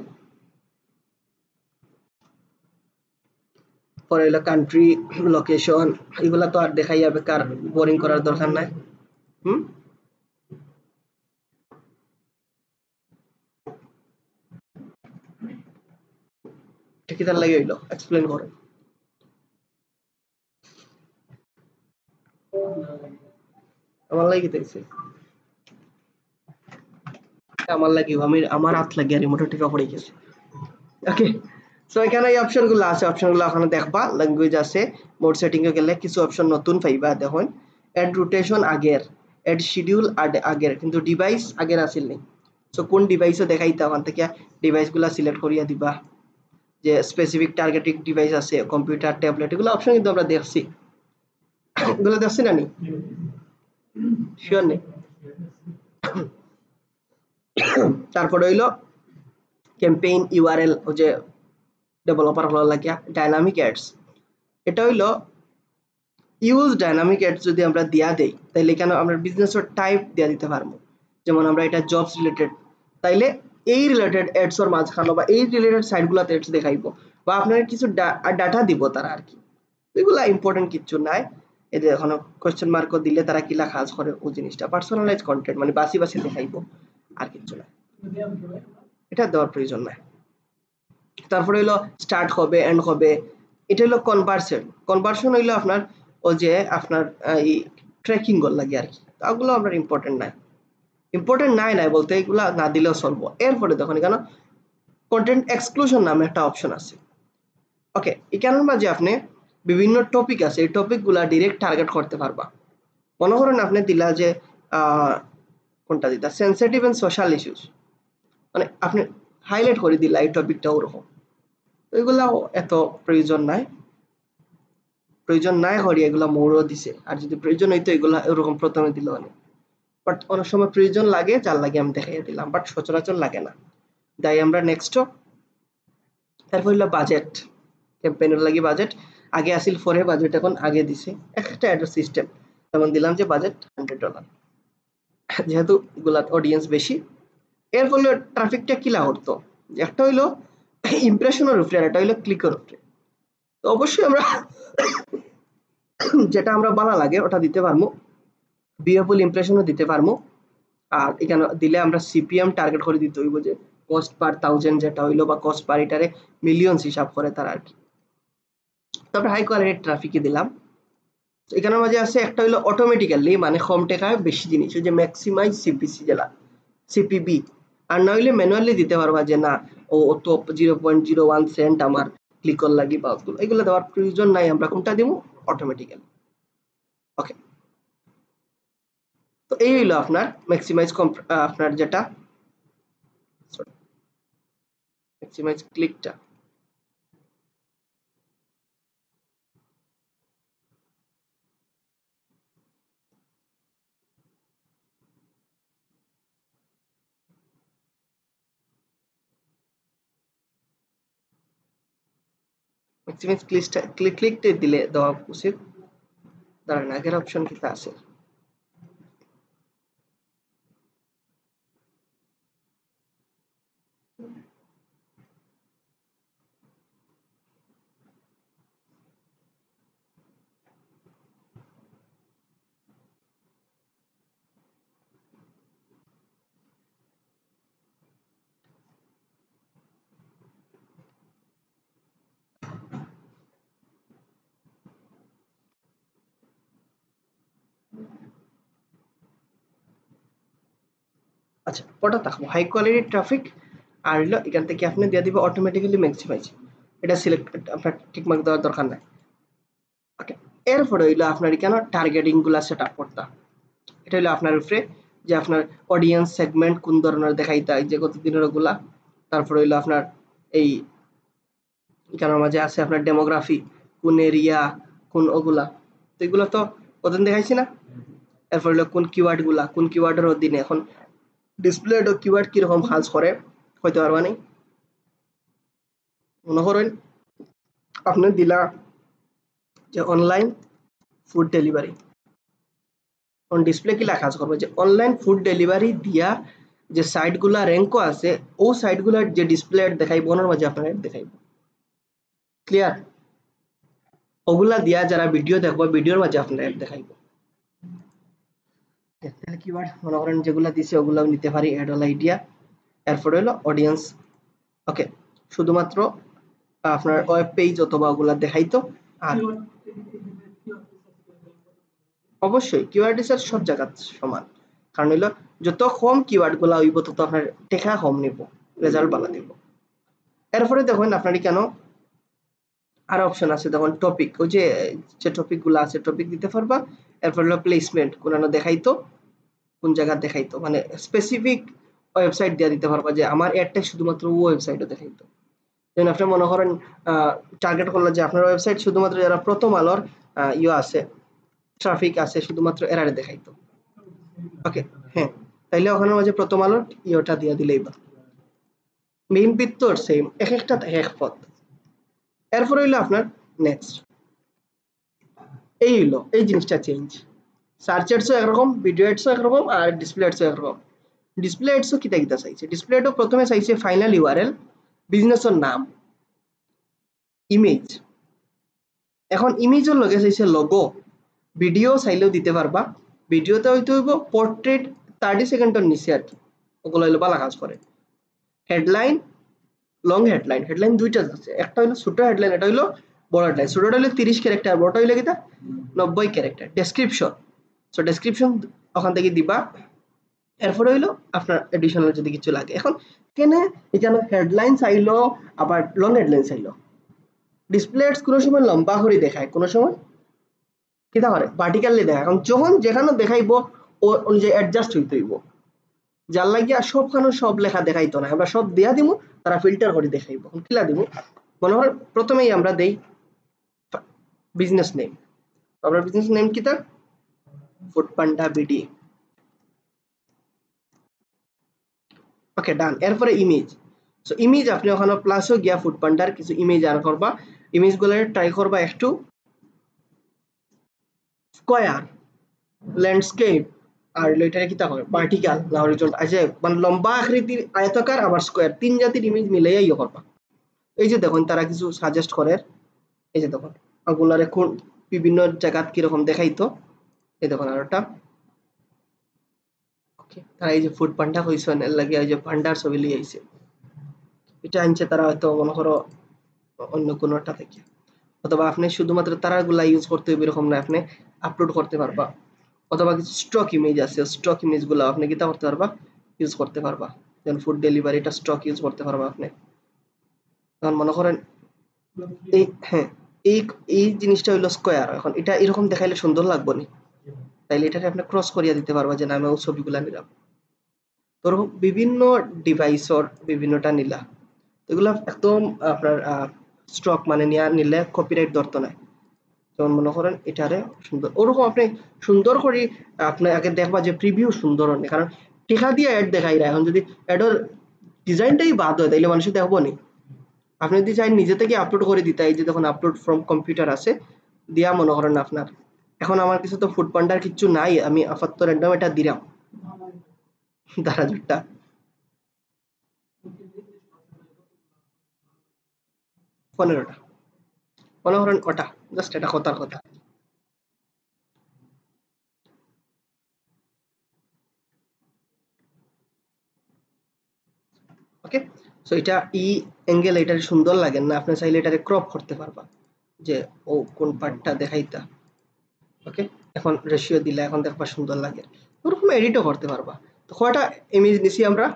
পরে হলো কান্ট্রি লোকেশন এগুলা তো আর দেখাই যাবে কার বোরিং করার দরকার নাই ঠিক তার লাগে হইলো এক্সপ্লেইন করো আমার লাগি দেখছি আমার লাগি আমি আমার হাত লাগে রিমোট টিপা পড়ে গেছে ওকে সো এখানে এই অপশনগুলো আছে অপশনগুলো ওখানে দেখবা ল্যাঙ্গুয়েজ আছে মোড সেটিং এ গেলে কিছু অপশন নতুন পাইবা দেখুন এড রোটেশন আগের এড শিডিউল আগের কিন্তু ডিভাইস আগের আসিল নি সো কোন ডিভাইসে দেখাইতা ওখান থেকে ডিভাইসগুলো সিলেক্ট করিয়া দিবা যে স্পেসিফিক টার্গেটিং ডিভাইস আছে কম্পিউটার ট্যাবলেট এগুলো অপশন কিন্তু আমরা দেখছি এগুলো দেখছি না নি শিওর নেই তারপরে হইলো ক্যাম্পেইন ইউআরএল ও যে ডেভেলপার ভালো লাগিয়া ডাইনামিক অ্যাডস এটা হইলো ইউজ ডাইনামিক অ্যাডস যদি আমরা দিয়া দেই তাইলে কেন আমরা বিজনেসের টাইপ দিয়া দিতে পারবো যেমন আমরা এটা জবস রিলেটেড তাইলে এই রিলেটেড অ্যাডস এর মাঝখানে বা এই রিলেটেড সাইটগুলোতে অ্যাডস দেখাইবো বা আপনার কিছু ডাটা দিব তারা আর কি এগুলা ইম্পর্টেন্ট কিছু নাই এই যে এখন কোশ্চেন মার্কও দিলে তারা কিলা কাজ করে ওই জিনিসটা পার্সোনালাইজ কন্টেন্ট মানে বাসি বাসি দেখাইবো আর কিছু না এটা দেওয়ার প্রয়োজন নাই তারপরে হইলো স্টার্ট হবে এন্ড হবে এটা হলো কনভার্সন হইলো আপনার ও যে আপনার এই ট্র্যাকিং গল লাগে আর কি ওগুলো আপনার ইম্পর্টেন্ট নাই বলতে এগুলা না দিলেও চলবো এরপরে দেখুন এখানে কন্টেন্ট এক্সক্লুশন নামে একটা অপশন আছে ওকে এখানের মাঝে আপনি বিভিন্ন টপিক আছে এই টপিকগুলা ডিরেক্ট টার্গেট করতে পারবা মনে করেন আপনি দিলা যে কোনটা দিতা সেনসিটিভ এন্ড সোশ্যাল ইস্যুস মানে আপনি হাইলাইট করে দিলা এই টপিকটা ওরকম এগুলাও এত প্রয়োজন নাই হরি এগুলা মোড়ও দিছে আর যদি প্রয়োজন হইতো এগুলা এরকম প্রথমে দিল অনেক বাট অনেক সময় প্রয়োজন লাগে যার লাগে আমি দেখাই দিলাম বাট সচরাচর লাগে না তাই আমরা নেক্সট তারপর হইলো বাজেট ক্যাম্পেইনের লাগি বাজেট আগে আসিল ফরে বাজেট এখন আগে দিছে একটা অ্যাড্রেস সিস্টেম যেমন দিলাম যে বাজেট $100 যেহেতু এগুলা অডিয়েন্স বেশি এর ফলে ট্রাফিকটা কিলা করতো একটা হইলো ইমপ্রেশনের উপরে আর একটা হইলো ক্লিকের উপরে তো অবশ্যই আমরা যেটা আমরা ভালো লাগে ওটা দিতে পারবো ভিউয়েবল ইমপ্রেশনও দিতে পারবো আর এখানে দিলে আমরা সিপিএম টার্গেট করে দিতে হইব যে কস্ট পার 1000 যেটা হইলো বা কস্ট পার এটারে মিলিয়নস হিসাব করে তারা আর কি তারপরে হাই কোয়ালিটি ট্রাফিকে দিলাম এখানের মাঝে আছে একটা হইলো অটোমেটিক্যালি মানে কম টাকায় বেশি জিনিস যে ম্যাক্সিমাইজ সিপিসি জেলা সিপিবি আর নইলে ম্যানুয়ালি দিতে পারবা যে না ও তো 0.01 সেন্ট আমার ক্লিকর লাগি বা এগুলো দেওয়ার প্রয়োজন নাই আমরা কোনটা দিব অটোমেটিক্যালি ওকে তো এই হইলো আপনার ম্যাক্সিমাইজ আপনার যেটা ম্যাক্সিমাইজ ক্লিকটা ম্যাক্সিমাইজ ক্লিকটা দিলে দেওয়া উচিত দাঁড়ান আগের অপশন কি আছে আচ্ছা ওটা থাকবো হাই কোয়ালিটি ট্রাফিক, আর হলো এখান থেকে আপনি দিয়ে দিবে অটোমেটিক্যালি ম্যাক্সিমাইজ, এটা সিলেক্ট আপনার টিকমার্ক দেওয়ার দরকার নাই। ওকে, এরপরে হইলো আপনার কেন টার্গেটিং গুলা সেট আপ করতে, এটা হলো আপনার উপরে যে আপনার অডিয়েন্স সেগমেন্ট কোন ধরনের দেখাইতে হয়, যে কতদিনের ওগুলা, তারপরে হইলো আপনার এই এখানের মাঝে আছে আপনার ডেমোগ্রাফি, কোন এরিয়া, কোন ওগুলা, তো এগুলো তো কতদিন দেখাইছি না। এরপর হলো কোন কিওয়ার্ড গুলা, কোন কিওয়ার্ডের অধীনে এখন ডিসপ্লে ও কিওয়ার্ড কিরকম কাজ করে হইতে পারবা নি। মনে করেন আপনি দিলা যে online food delivery, on display কিলা কাজ করবে যে অনলাইন ফুড ডেলিভারি দিয়া যে সাইটগুলা র্যাঙ্কও আছে ও সাইটগুলার যে ডিসপ্লে দেখাইব ওনার মাঝে আপনার অ্যাড দেখাইব। ক্লিয়ার? ওগুলা দিয়া যারা ভিডিও দেখবো ভিডিওর মাঝে আপনার অ্যাড দেখাইব। তাহলে কিওয়ার্ড মনে করেন যেগুলা দিছে ওগুলাও নিতে পারি অ্যাড ওয়ালা আইডিয়া। এরপর হলো অডিয়েন্স। ওকে, শুধুমাত্র আপনার ওয়েব পেজ অথবা ওগুলা দেখাইতো। আর অবশ্যই কিওয়ার্ড রিসার্চ সব জায়গা সমান, কারণ হইলো যত কম কিওয়ার্ড গুলা হইব তত আপনার টেকা কম নিব, রেজাল্ট ভালো দিব। এরপরে দেখুন আপনার কেন আর অপশন আছে, দেখুন টপিক, ওই যে যে টপিক গুলো আছে টপিক দিতে পারবা। এরপর হলো প্লেসমেন্ট, কোন দেখাইতো কোন জায়গা দেখাইতো, মানে স্পেসিফিক ওয়েবসাইট দিয়ে দিতে পারবা যে আমার অ্যাডটা শুধুমাত্র ও ওয়েবসাইটে দেখাইতো। যেমন আপনি মনে করেন টার্গেট করলে যে আপনার ওয়েবসাইট শুধুমাত্র যারা প্রথম আলোর ইয়ে আছে ট্রাফিক আছে শুধুমাত্র এরারে দেখাইতো। ওকে, হ্যাঁ, তাইলে ওখানে মাঝে প্রথম আলোর ইয়েটা দিয়ে দিলেই বা মেইন পিক তো সেম, এক একটা এক পথ। এরপর হইলো আপনার নেক্সট, এই হইলো এই জিনিসটা চেঞ্জ। সার্চ এডসও একরকম, ভিডিও এডসও একরকম, আর ডিসপ্লে এডসও একরকম। ডিসপ্লে এডসও কিতা কিতা চাইছে, ডিসপ্লে এডও প্রথমে চাইছে ফাইনাল ইউআরএল, বিজনেসের নাম, ইমেজ। এখন ইমেজের লগে চাইছে লগো, ভিডিও চাইলেও দিতে পারবা। ভিডিওতে হইতে হইব পোর্ট্রেট 30 সেকেন্ডের নিচে আর কি, ওগুলো হইলো ভালো কাজ করে। হেডলাইন, লং হেডলাইন, হেডলাইন দুইটা আছে, একটা হইলো ছোট হেডলাইন, এটা হইলো বড় হেডলাইন। ছোটটা হইলো 30 ক্যারেক্টার, বড়টা হইলো কিটা 90 ক্যারেক্টার। ডেসক্রিপশন, সো ডেসক্রিপশন ওখান থেকে দিবা। এরপরে হইলো আপনার এডিশনাল যদি কিছু লাগে। এখন কেনে এখানে হেডলাইন চাইলো আবার লং হেডলাইন চাইলো, ডিসপ্লে এডস কোনো সময় লম্বা করে দেখায়, কোনো সময় কিতা করে ভার্টিক্যালি দেখায়। এখন যখন যেখানে দেখাইবো ও অনুযায়ী অ্যাডজাস্ট হইতে হইব, যার লাগিয়া সবখানে সব লেখা দেখাইতো না, আমরা সব দিয়া দিমু, তারা ফিল্টার করে দেখাইব। এখন কিলা দিমু, মনে হয় প্রথমেই আমরা দেই বিজনেস নেম, আমরা বিজনেস নেম কিতা ফুড পান্ডা বিডি। ওকে, ডান। এরপরে ইমেজ, সো ইমেজ আপনি ওখানে প্লাসও গিয়া ফুড পান্ডার কিছু ইমেজ আর করবা, ইমেজগুলো ট্রাই করবা একটু স্কয়ার, ল্যান্ডস্কেপ, আর এটারে কিতা হয় ভার্টিক্যাল না হরিজন্টাল, আছে মানে লম্বা আকৃতির, আয়তাকার আবার স্কয়ার, তিন জাতির ইমেজ মিলাইয়া ইয়ে করবা। এই যে দেখুন তারা কিছু সাজেস্ট করে, এই যে দেখুন ওগুলার এখন বিভিন্ন জায়গাত কিরকম দেখাইতো। এই দেখুন আর একটা, ওকে, তারা এই যে ফুড পান্ডা হইছে এর লাগে এই যে পান্ডার ছবি লিয়ে আইছে, এটা আনছে তারা হয়তো মনে করো অন্য কোনোটা থেকে, অথবা আপনি শুধুমাত্র তারাগুলা ইউজ করতে হবে এরকম না, আপনি আপলোড করতে পারবা। অথবা কিছু স্টক ইমেজ আছে, স্টক ইমেজ গুলো আপনি কিতা করতে পারবা ইউজ করতে পারবা, যেমন ফুড ডেলিভারিটা স্টক ইউজ করতে পারবা আপনি। তখন মনে করেন এই, হ্যাঁ, এই এই জিনিসটা হইলো স্কয়ার, এখন এটা এরকম দেখাইলে সুন্দর লাগবে নি, তাইলে এটাকে আপনি ক্রস করিয়া দিতে পারবা যে না আমি ওই ছবিগুলা নিলাম। তোর বিভিন্ন ডিভাইসর বিভিন্নটা নিলা, এগুলা একদম আপনার স্টক মানে নিয়া নিলে কপিরাইট ধরতো না। যেমন মনে করেন এটারে সুন্দর ওরকম আপনি সুন্দর করে আপনি আগে দেখবা যে প্রিভিউ সুন্দর হয়, কারণ টেকা দিয়ে অ্যাড দেখাই না। এখন যদি অ্যাডের ডিজাইনটাই বাদ হয় তাইলে মানুষ দেখবো নি। আপনি যদি চাই নিজে থেকে আপলোড করে দিতে, এই যে দেখুন আপলোড ফ্রম কম্পিউটার আছে দিয়া, মনে করেন আপনার এখন আমার কিছু তো ফুড পান্ডার কিচ্ছু নাই, আমি আপাতত র্যান্ডম এটা দিলাম দাঁড়া জুটটা 15টা, মনে করেন ওটা জাস্ট এটা কথার কথা। ওকে, সো এটা ই অ্যাঙ্গেল এটা সুন্দর লাগে না, আপনি চাইলে এটাকে ক্রপ করতে পারবা যে ও কোন পার্টটা দেখাইতা। ওকে, এখন রেশিও দিলে এখন দেখবা সুন্দর লাগে, ওরকম এডিটও করতে পারবা। তো কয়টা ইমেজ নিছি আমরা,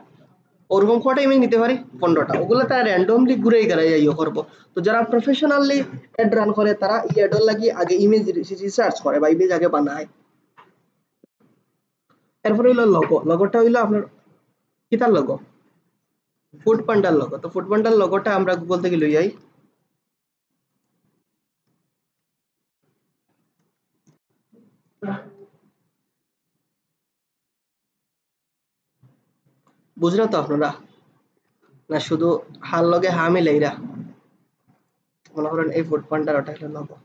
ওরকম কয়টা ইমেজ নিতে পারি 15টা, ওগুলো তারা র্যান্ডমলি ঘুরে গেলে ইয়ে করবো। তো যারা প্রফেশনালি অ্যাড রান করে তারা এই অ্যাডর লাগি আগে ইমেজ রিসার্চ করে বা ইমেজ আগে বানায়। এরপরে হইলো লগো, লগোটা হইলো আপনার কিতার লগো, ফুড পান্ডার লগো। তো ফুড পান্ডার লগোটা আমরা গুগল থেকে লই যাই, বুঝলো তো আপনারা, না শুধু হার লগে হা মিলাইরা মনে করেন এই ফুড পান্ডার ওটা হলো লগো।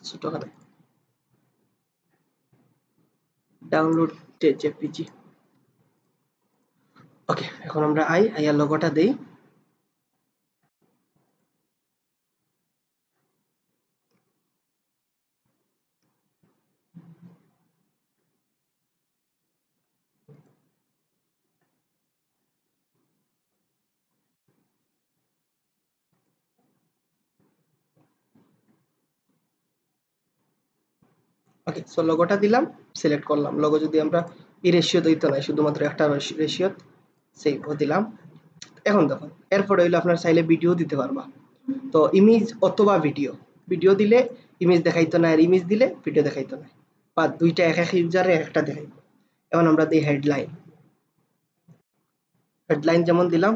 ছোট করে ডাউনলোড জেপিজি। ওকে, এখন আমরা আইয়ার লগোটা দেই। ওকে, সো লোগোটা দিলাম, সিলেক্ট করলাম। লোগো যদি আমরা এই রেশিও দিতে নাই, শুধুমাত্র একটা রেশিও সেভ দিলাম। এখন দেখুন এরপরে হইলো আপনার চাইলে ভিডিও দিতে পারবা। তো ইমেজ অথবা ভিডিও, ভিডিও দিলে ইমেজ দেখাইতো না, আর ইমেজ দিলে ভিডিও দেখাইতো না, বা দুইটা এক এক ইউজারে একটা দেখাইব। এখন আমরা দিই হেডলাইন, হেডলাইন যেমন দিলাম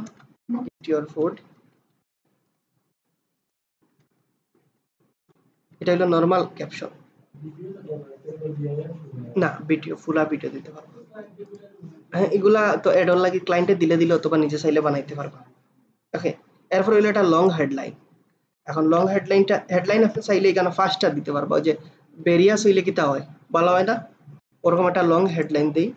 ইউর ফুড, এটা হলো নরমাল ক্যাপশন। না ভিডিও, ফুলা ভিডিও দিতে পারবো। হ্যাঁ, এগুলা তো অ্যাড অন লাগি ক্লায়েন্টে দিলে দিলে অথবা নিজে চাইলে বানাইতে পারবা। ওকে, এরপর হইলো একটা লং হেডলাইন। এখন লং হেডলাইনটা, হেডলাইন আপনি চাইলে এখানে ফার্স্টটা দিতে পারবো, যে বেরিয়াস হইলে কিতা হয়, ভালো হয় না, ওরকম একটা লং হেডলাইন দিই।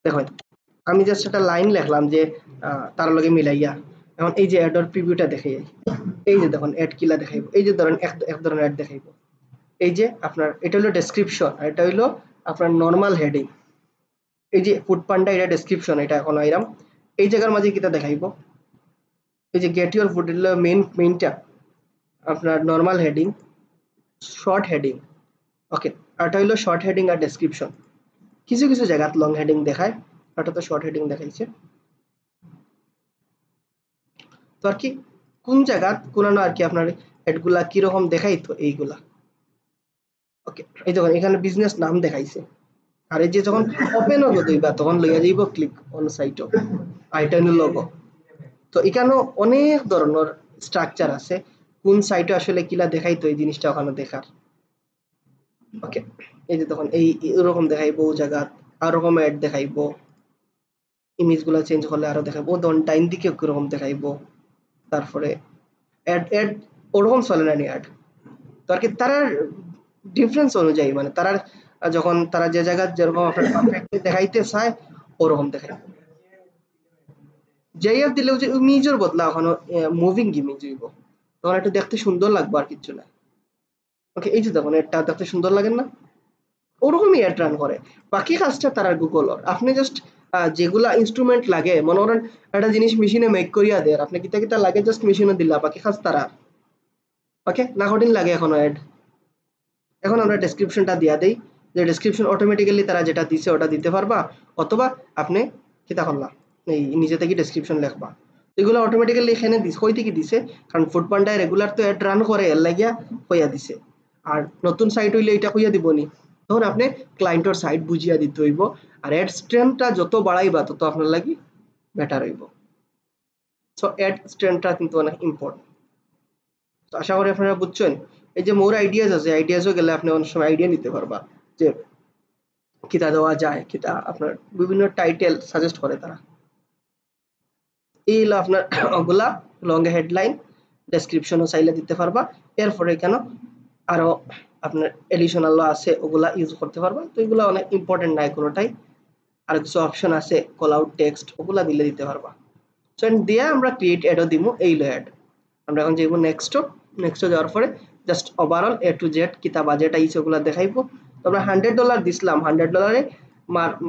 দেখুন আমি জাস্ট একটা লাইন লিখলাম যে তার লগে মিলাইয়া। এখন এই যে অ্যাডর প্রিভিউটা দেখাই, এই যে দেখুন অ্যাড কিলা দেখাইব, এই যে ধরেন এক ধরনের অ্যাড দেখাইব। এই যে আপনার এটা হলো ডেসক্রিপশন, আর এটা হইলো আপনার নরমাল হেডিং। এই যে ফুড পান্ডা এটা ডেসক্রিপশন, এটা এখন আইরাম এই জায়গার মাঝে কিতা দেখাইব, এই যে গেট ইউর ফুড হলো মেইনটা আপনার নরমাল হেডিং, শর্ট হেডিং। ওকে, আর এটা হইলো শর্ট হেডিং আর ডেসক্রিপশন। কিছু কিছু জায়গাত লং হেডিং দেখায়, এটা তো শর্ট হেডিং দেখাইছে। তো আর কি কোন জায়গাত কোন আর কি আপনার এডগুলা কিরকম দেখাইতো এইগুলা। ওকে, এই দেখুন এখানে বিজনেস নাম দেখাইছে, আর এই যে যখন ওপেন হবে দইবা তখন লইয়া যাইব ক্লিক অন সাইটও, আইটেন লোগো। তো এখানেও অনেক ধরনের স্ট্রাকচার আছে, কোন সাইটে আসলে কিলা দেখাইতো এই জিনিসটা ওখানে দেখার। ওকে, এই যে তখন এই এরকম দেখাইবো জায়গা, আর রকম অ্যাড দেখাইবো, ইমেজ গুলা চেঞ্জ করলে আরো দেখাইবো, তখন ডাইন দিকে কিরকম দেখাইবো, তারপরে অ্যাড অ্যাড ওরকম চলে না অ্যাড। তো আর কি তারার ডিফারেন্স অনুযায়ী, মানে তারার যখন তারা যে জায়গা যেরকম আপনার পারফেক্টলি দেখাইতে চায় ওরকম দেখায়। জেআইএফ দিলেও যে ইমেজের বদলা এখনো মুভিং ইমেজ হইব, তখন একটু দেখতে সুন্দর লাগবে আর কিছু না। ওকে, এই যে দেখুন এটা দেখতে সুন্দর লাগে না, ওরকমই অ্যাড রান করে। বাকি কাজটা তারা গুগলর, আপনি জাস্ট যেগুলা ইনস্ট্রুমেন্ট লাগে মনে করেন একটা জিনিস মেশিনে মেক করিয়া দেয়, আপনি কিতা কিতা লাগে জাস্ট মেশিনে দিলা, বাকি কাজ তারা। ওকে, না কঠিন লাগে এখনো অ্যাড। এখন আমরা ডেসক্রিপশনটা দিয়া দেই, যে ডেসক্রিপশন অটোমেটিক্যালি তারা যেটা দিছে ওটা দিতে পারবা, অথবা আপনি কিতা করলা এই নিজে থেকে ডেসক্রিপশন লিখবা। এগুলো অটোমেটিক্যালি এখানে কই থেকে দিছে, কারণ ফুড পান্ডায় রেগুলার তো অ্যাড রান করে, এর লাগিয়া কইয়া দিছে। আর নতুন সাইট হইলে এটা কইয়া দিবনি, তখন আপনি ক্লায়েন্টর সাইট বুঝিয়া দিতে হইব। আর অ্যাড স্ট্রেংথটা যত বাড়াইবা তত আপনার লাগি বেটার হইব। সো অ্যাড স্ট্রেংথটা কিন্তু অনেক ইম্পর্টেন্ট। তো আশা করি আপনারা বুঝছেন। এই যে মোর আইডিয়াস আছে, আইডিয়াসও গেলে আপনি অনেক সময় আইডিয়া নিতে পারবা যে কিতা দেওয়া যায়, কিতা আপনার বিভিন্ন টাইটেল সাজেস্ট করে তারা। এই হলো আপনার ওগুলা লং হেডলাইন, ডেসক্রিপশনও চাইলে দিতে পারবা। এরপরে কেন আরো আপনার এডিশনাল আছে ওগুলা ইউজ করতে পারবা। তো এগুলো অনেক ইম্পর্টেন্ট নাই কোনোটাই। আর কিছু অপশন আছে কল আউট টেক্সট, ওগুলা দিলে দিতে পারবা। সো দিয়ে আমরা ক্রিয়েট অ্যাডও দিমু, এই লো অ্যাড। আমরা এখন যাইব নেক্সট যাওয়ার পরে just overall A to Z কিতা বাজেট আইছে ওগুলা দেখাইবো। তো আমরা $100 দিছিলাম, $100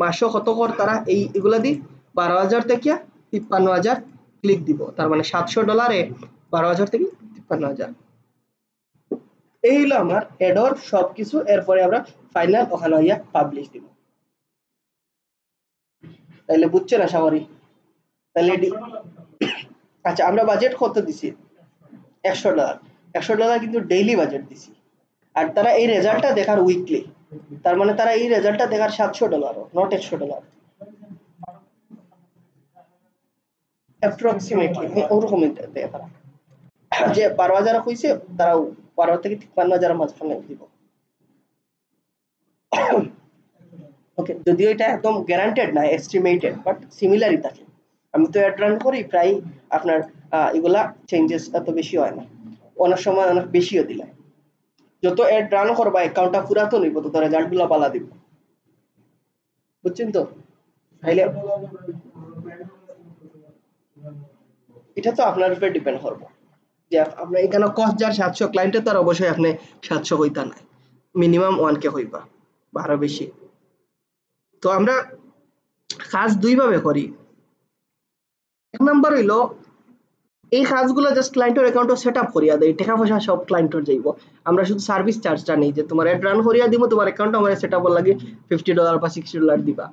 মাসও কত কর তারা এগুলা দি 12,000 থেকে 53,000 ক্লিক দিব, তার মানে $700 12,000 থেকে 53,000। এই হলো আমার এডর সবকিছু। এরপরে আমরা ফাইনাল ওখানে হইয়া পাবলিশ দিব। তাইলে বুঝছেন আশা করি? তাহলে আচ্ছা, আমরা বাজেট কত দিছি? $100। $100 কিন্তু ডেইলি বাজেট দিছি। আর তারা এই রেজাল্টটা দেখার উইকলি, তার মানে তারা এই রেজাল্টটা দেখার $700, নট $100 অ্যাপ্রক্সিমেটলি ওরকমই দেয় তারা। যে 12,000 হইছে তারা 12 থেকে 53,000 মাঝখানে দিব। ওকে, যদিও এটা একদম গ্যারান্টেড না, এস্টিমেটেড, বাট সিমিলারই থাকে। আমি তো অ্যাড রান করি প্রায়, আপনার এগুলা চেঞ্জেস এত বেশি হয় না, অনেক সময় অনেক বেশিও দিলে। যত অ্যাড রান করবা অ্যাকাউন্টটা পুরাতন হইব, তত রেজাল্টগুলো পালা দিব। বুঝছেন তো? তাইলে এটা তো আপনার উপর ডিপেন্ড করবো যে আপনার এখানে কস্ট যার 700, ক্লায়েন্টের তার অবশ্যই আপনি 700 হইতা নাই, মিনিমাম 1K হইবা বা আরো বেশি। তো আমরা কাজ দুই ভাবে করি। এক নাম্বার হইলো এই কাজগুলো জাস্ট ক্লায়েন্টের অ্যাকাউন্টে সেটআপ করিয়া দেই, টাকা পয়সা সব ক্লায়েন্টের যাইব। আমরা শুধু সার্ভিস চার্জটা নেই, যে তোমার অ্যাড রান করিয়া দিব, তোমার অ্যাকাউন্টে আমার সেটআপের লাগে $50 বা $60 দিবা।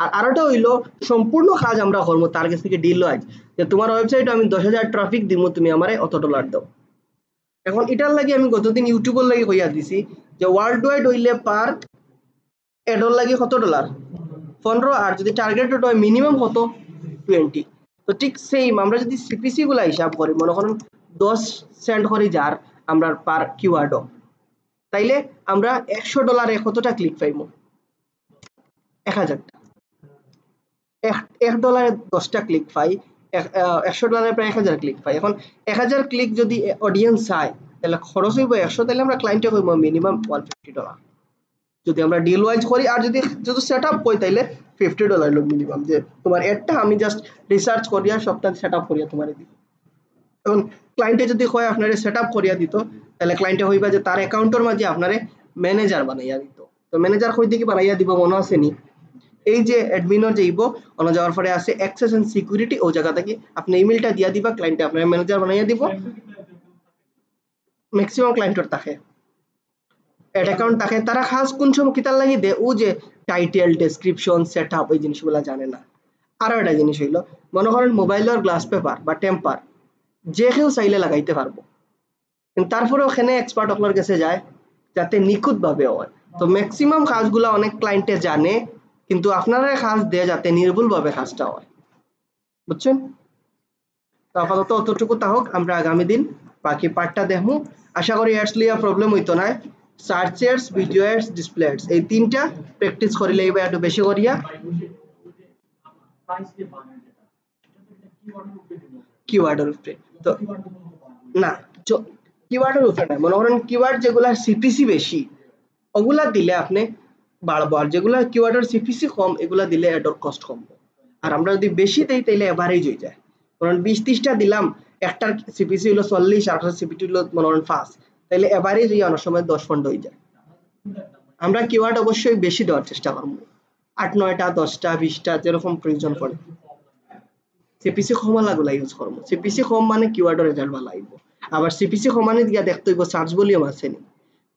আর আরেকটা হইলো সম্পূর্ণ কাজ আমরা করবো, তার কাছ থেকে ডিল লয় যে তোমার ওয়েবসাইটে আমি 10,000 ট্রাফিক দিব, তুমি আমারে অত ডলার দাও। এখন এটার লাগে আমি গতদিন ইউটিউবের লাগে কইয়া দিছি যে ওয়ার্ল্ড ওয়াইড হইলে পার এডর লাগে কত ডলার? 15। আর যদি টার্গেটেড হয় মিনিমাম কত? 20। তো ঠিক সেম আমরা যদি সিপিসি গুলা হিসাব করি, মনে করেন 10 সেন্ট করে যার আমরা পার কিওয়ার্ডও, তাইলে আমরা $100 কতটা ক্লিক পাইব? 1000টা। $1 10টা ক্লিক পাই, $100 প্রায় 1000 ক্লিক পাই। এখন 1000 ক্লিক যদি অডিয়েন্স চায়, তাহলে খরচ হইব 100, তাহলে আমরা ক্লায়েন্টে কইব মিনিমাম $150। যদি আমরা ডিল ওয়াইজ করি, আর যদি সেটআপ করি তাইলে $50 হলো মিনিমাম, যে তোমার এডটা আমি জাস্ট রিসার্চ করিয়া সবটা সেটআপ করিয়া তোমারে দিব। এখন ক্লায়েন্টে যদি কয় আপনারে সেটআপ করিয়া দিত, তাহলে ক্লায়েন্টে হইবা যে তার অ্যাকাউন্টের মাঝে আপনারে ম্যানেজার বানাইয়া দিত। তো ম্যানেজার কই দিকে বানাইয়া দিব মনে আছে নি? এই যে অ্যাডমিনর যাইব, অন যাওয়ার পরে আছে অ্যাক্সেস এন্ড সিকিউরিটি, ও জায়গা থেকে আপনি ইমেলটা দিয়া দিবা, ক্লায়েন্টে আপনার ম্যানেজার বানাইয়া দিব। ম্যাক্সিমাম ক্লায়েন্টর থাকে অ্যাড অ্যাকাউন্ট থাকে, তারা খাস কোন সময় কিতার লাগি দে, ও যে টাইটেল, ডেসক্রিপশন, সেটআপ, এই জিনিসগুলো জানে না। আরো একটা জিনিস হইলো, মনে করেন মোবাইলের গ্লাস পেপার বা টেম্পার যে কেউ চাইলে লাগাইতে পারবো, কিন্তু তারপরেও ওখানে এক্সপার্ট আপনার কাছে যায় যাতে নিখুঁত ভাবে হয়। তো ম্যাক্সিমাম কাজগুলো অনেক ক্লায়েন্টে জানে, কিন্তু আপনারা কাজ দেয় যাতে নির্ভুল ভাবে কাজটা হয়। বুঝছেন? তো আপাতত অতটুকু তাহক, আমরা আগামী দিন বাকি পার্টটা দেখবো। আশা করি অ্যাডস লিয়া প্রবলেম হইতো না। Search ads, video ads, display ads, এই তিনটা প্র্যাকটিস করিলে এবার একটু বেশি করিয়া কিওয়ার্ডের উপরে। তো না, কিওয়ার্ডের উপরে না, মনে করেন কিওয়ার্ড যেগুলা সিপিসি বেশি ওগুলা দিলে আপনি বাড়বো, আর যেগুলা কিওয়ার্ডের সিপিসি কম এগুলা দিলে অ্যাডর কস্ট কমবো। আর আমরা যদি বেশি দেই তাইলে এভারেজ হয়ে যায়। কারণ 20-30টা দিলাম, একটার সিপিসি হলো 40 আর একটা সিপিটি হলো মনে করেন 5, তাইলে এভারেজ হয়ে অনেক সময় 10 পয়েন্ট হয়ে যায়। আমরা কিওয়ার্ড অবশ্যই বেশি দেওয়ার চেষ্টা করবো, 8-9টা, 10টা, 20টা যেরকম প্রয়োজন পড়ে। সিপিসি কম লাগুলা ইউজ করবো। সিপিসি কম মানে কিওয়ার্ডের রেজাল্ট ভালো আইব। আবার সিপিসি কমানে দিয়া দেখতে হইব সার্চ ভলিউম আছে নি।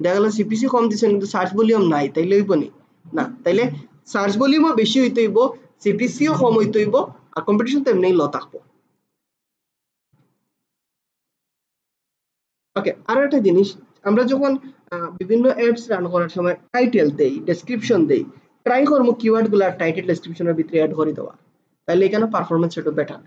দেখা গেল সিপিসি কম দিছেন কিন্তু সার্চ ভলিউম নাই, তাইলে হইব নি? না, তাইলে সার্চ ভলিউমও বেশি হইতে হইব, সিপিসিও কম হইতে হইব, আর কম্পিটিশন তো এমনি ল থাকবো। ওকে, আর একটা জিনিস, আমরা যখন বিভিন্ন অ্যাডস রান করার সময় টাইটেল দেই, ডেসক্রিপশন দেই, ট্রাই করবো কিওয়ার্ড গুলা টাইটেল ডেসক্রিপশনের ভিতরে অ্যাড করে দেওয়া, তাহলে এখানে পারফরমেন্স একটু বেটার।